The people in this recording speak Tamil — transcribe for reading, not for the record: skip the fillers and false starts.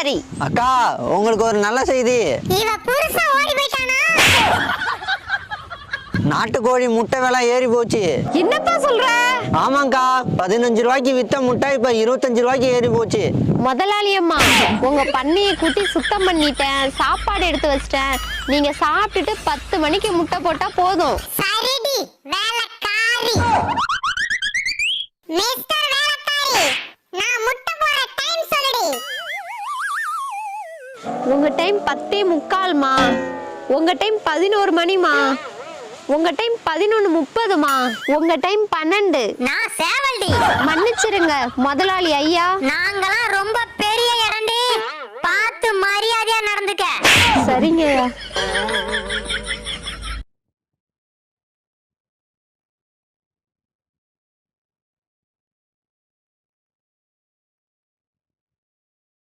சரி. அக்கா உங்களுக்கு ஒரு நல்ல செய்தி. இவ புருஷன் ஓடி போயிட்டானா? நாட்டுக்கோழி முட்டை விலை ஏறி போச்சு. என்னப்பா சொல்ற? ஆமாங்கா, 15 ரூபாய்க்கு வித்த முட்டை இப்ப 25 ரூபாய்க்கு ஏறி போச்சு. முதலாளி அம்மா, உங்க பண்ணையை கூட்டி சுத்தம் பண்ணிட்டேன், சாப்பாடு எடுத்து வச்சிட்டேன். நீங்க சாப்பிட்டுட்டு 10 மணிக்கு முட்டை போட்டா போதும். சரிடி வேலைக்காரி. மிஸ்டர் வேலைக்காரி, நான் முட்டை போற டைம் சொல்லுடி. உங்க டைம் 10:45மா, உங்க டைம் 11 மணிமா, உங்க டைம் 11:30மா, உங்க டைம் 12. நான் சேவல்டி. மன்னிச்சிருங்க முதலாளி ஐயா. நாங்கலாம் ரொம்ப பெரிய இடண்டி, பார்த்து மரியாதையா நடந்துக்க. சரிங்க.